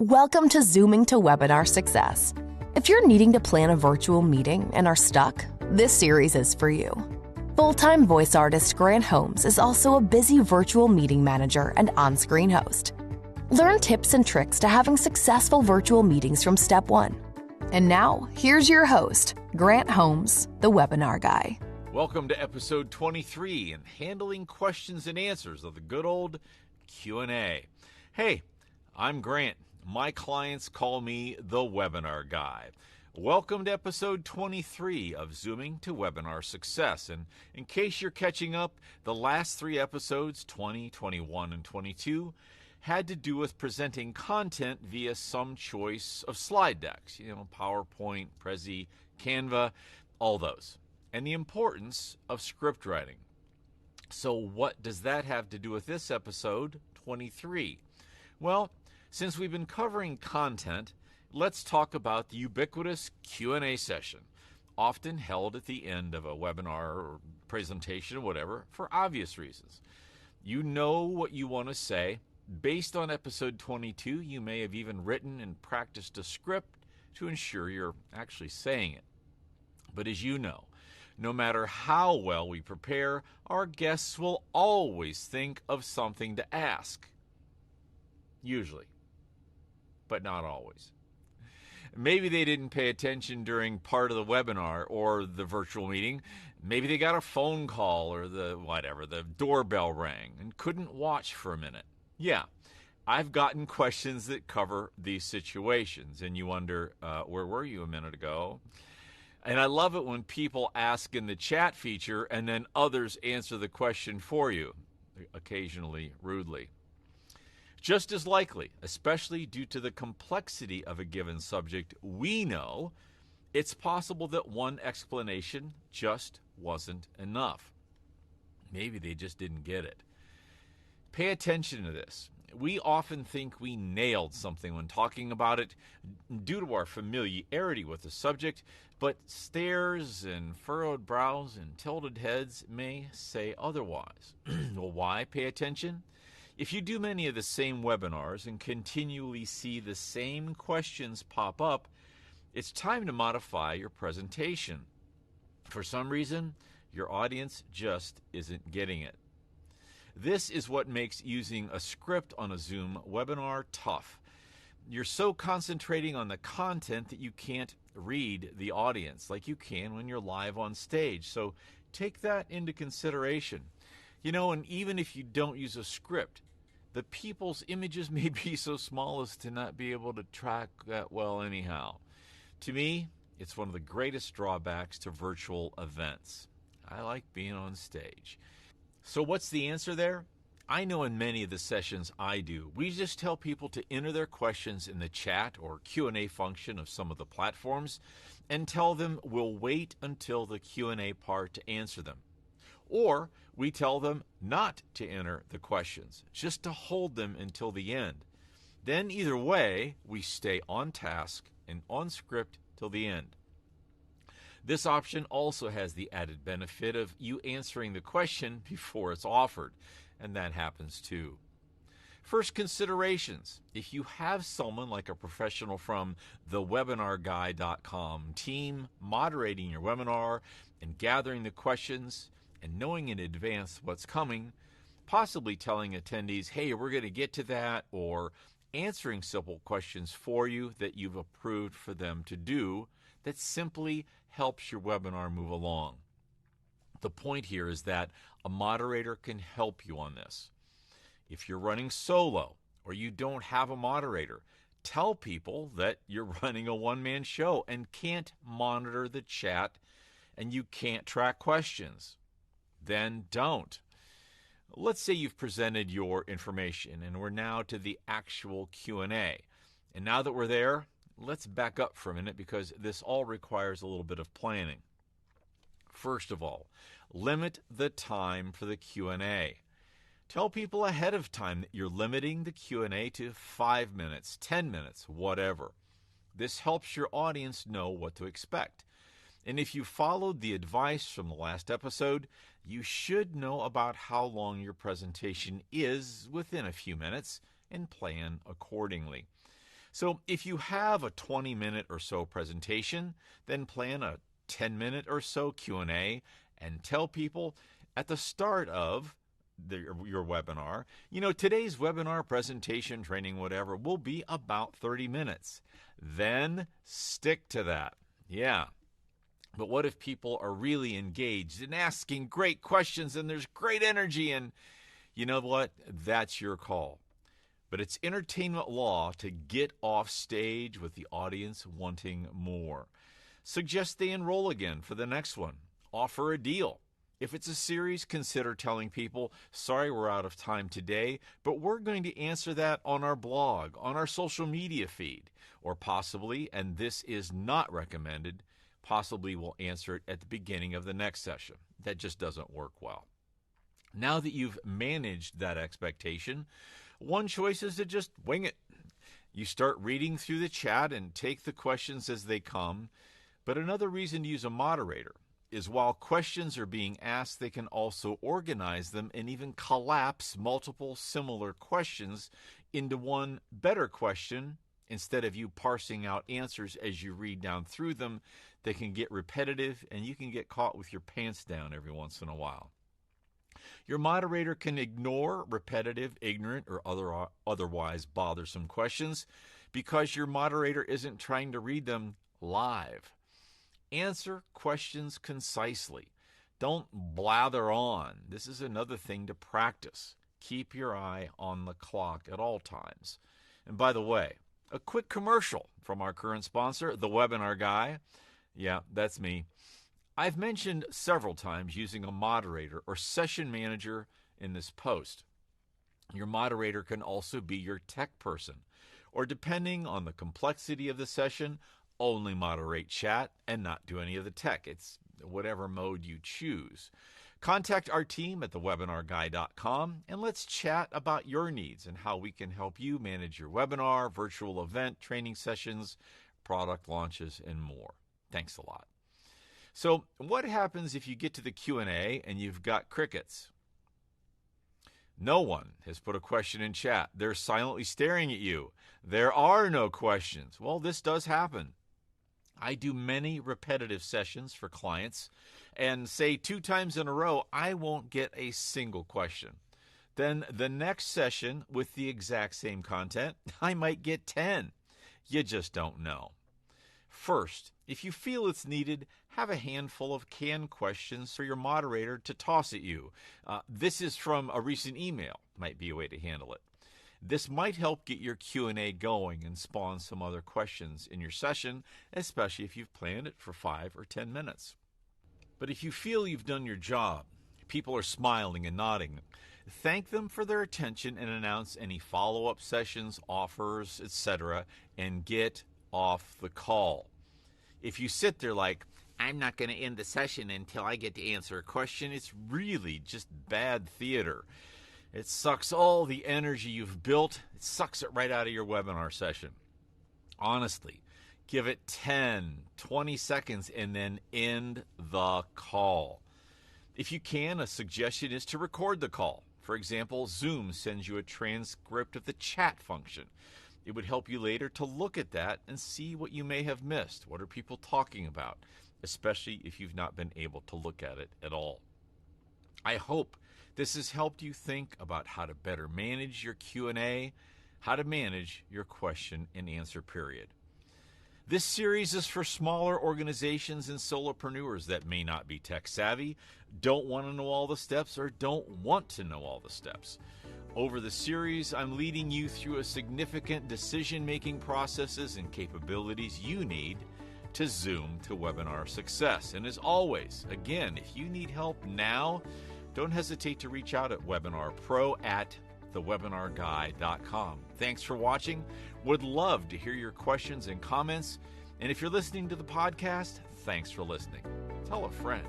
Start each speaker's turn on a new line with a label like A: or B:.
A: Welcome to Zooming to Webinar Success. If you're needing to plan a virtual meeting and are stuck, this series is for you. Full-time voice artist Grant Holmes is also a busy virtual meeting manager and on-screen host. Learn tips and tricks to having successful virtual meetings from step one. And now, here's your host, Grant Holmes, the webinar guy.
B: Welcome to episode 23 and handling questions and answers of the good old Q&A. Hey, I'm Grant. My clients call me the webinar guy. Welcome to episode 23 of Zooming to Webinar Success. And in case you're catching up, the last three episodes, 20, 21, and 22, had to do with presenting content via some choice of slide decks, PowerPoint, Prezi, Canva, all those, and the importance of script writing. So what does that have to do with this episode, 23? Well, since we've been covering content, let's talk about the ubiquitous Q&A session, often held at the end of a webinar or presentation or whatever, for obvious reasons. You know what you want to say. Based on episode 22, you may have even written and practiced a script to ensure you're actually saying it. But as you know, no matter how well we prepare, our guests will always think of something to ask. Usually. But not always. Maybe they didn't pay attention during part of the webinar or the virtual meeting. Maybe they got a phone call or the doorbell rang and couldn't watch for a minute. Yeah, I've gotten questions that cover these situations, and you wonder, where were you a minute ago? And I love it when people ask in the chat feature and then others answer the question for you, occasionally rudely. Just as likely, especially due to the complexity of a given subject, we know it's possible that one explanation just wasn't enough. Maybe they just didn't get it. Pay attention to this. We often think we nailed something when talking about it due to our familiarity with the subject, but stares and furrowed brows and tilted heads may say otherwise. Well, why pay attention? If you do many of the same webinars and continually see the same questions pop up, it's time to modify your presentation. For some reason, your audience just isn't getting it. This is what makes using a script on a Zoom webinar tough. You're so concentrating on the content that you can't read the audience like you can when you're live on stage. So take that into consideration. And even if you don't use a script, the people's images may be so small as to not be able to track that well anyhow. To me, it's one of the greatest drawbacks to virtual events. I like being on stage. So what's the answer there? I know in many of the sessions I do, we just tell people to enter their questions in the chat or Q&A function of some of the platforms and tell them we'll wait until the Q&A part to answer them. Or we tell them not to enter the questions, just to hold them until the end. Then either way, we stay on task and on script till the end. This option also has the added benefit of you answering the question before it's offered, and that happens too. First considerations. If you have someone like a professional from thewebinarguy.com team moderating your webinar and gathering the questions and knowing in advance what's coming, possibly telling attendees, hey, we're going to get to that, or answering simple questions for you that you've approved for them to do, that simply helps your webinar move along. The point here is that a moderator can help you on this. If you're running solo or you don't have a moderator, tell people that you're running a one-man show and can't monitor the chat and you can't track questions. Then don't. Let's say you've presented your information and we're now to the actual Q&A. And now that we're there, let's back up for a minute because this all requires a little bit of planning. First of all, limit the time for the Q&A. Tell people ahead of time that you're limiting the Q&A to 5 minutes, 10 minutes, whatever. This helps your audience know what to expect. And if you followed the advice from the last episode, you should know about how long your presentation is within a few minutes and plan accordingly. So if you have a 20-minute or so presentation, then plan a 10-minute or so Q&A and tell people at the start of your webinar, today's webinar, presentation, training, whatever, will be about 30 minutes. Then stick to that. Yeah. But what if people are really engaged and asking great questions and there's great energy, and you know what? That's your call. But it's entertainment law to get off stage with the audience wanting more. Suggest they enroll again for the next one. Offer a deal. If it's a series, consider telling people, sorry, we're out of time today, but we're going to answer that on our blog, on our social media feed, or possibly, and this is not recommended, possibly we'll answer it at the beginning of the next session. That just doesn't work well. Now that you've managed that expectation, one choice is to just wing it. You start reading through the chat and take the questions as they come, but another reason to use a moderator is while questions are being asked, they can also organize them and even collapse multiple similar questions into one better question. Instead of you parsing out answers as you read down through them, they can get repetitive and you can get caught with your pants down every once in a while. Your moderator can ignore repetitive, ignorant, or otherwise bothersome questions because your moderator isn't trying to read them live. Answer questions concisely. Don't blather on. This is another thing to practice. Keep your eye on the clock at all times. And by the way, a quick commercial from our current sponsor, The Webinar Guy. Yeah, that's me. I've mentioned several times using a moderator or session manager in this post. Your moderator can also be your tech person, or depending on the complexity of the session, only moderate chat and not do any of the tech. It's whatever mode you choose. Contact our team at thewebinarguy.com and let's chat about your needs and how we can help you manage your webinar, virtual event, training sessions, product launches, and more. Thanks a lot. So what happens if you get to the Q&A and you've got crickets? No one has put a question in chat. They're silently staring at you. There are no questions. Well, this does happen. I do many repetitive sessions for clients, and say 2 times in a row, I won't get a single question. Then the next session with the exact same content, I might get 10. You just don't know. First, if you feel it's needed, have a handful of canned questions for your moderator to toss at you. This is from a recent email. Might be a way to handle it. This might help get your Q&A going and spawn some other questions in your session, especially if you've planned it for 5 or 10 minutes. But if you feel you've done your job, people are smiling and nodding, thank them for their attention and announce any follow-up sessions, offers, etc., and get off the call. If you sit there like, I'm not going to end the session until I get to answer a question, it's really just bad theater. It sucks all the energy you've built. It sucks it right out of your webinar session. Honestly, give it 10, 20 seconds and then end the call. If you can, a suggestion is to record the call. For example, Zoom sends you a transcript of the chat function. It would help you later to look at that and see what you may have missed. What are people talking about? Especially if you've not been able to look at it at all. I hope this has helped you think about how to better manage your Q&A, how to manage your question and answer period. This series is for smaller organizations and solopreneurs that may not be tech savvy, don't want to know all the steps, or don't want to know all the steps. Over the series, I'm leading you through a significant decision-making processes and capabilities you need to Zoom to webinar success. And as always, again, if you need help now, don't hesitate to reach out at webinarpro@thewebinarguy.com. Thanks for watching. Would love to hear your questions and comments. And if you're listening to the podcast, thanks for listening. Tell a friend.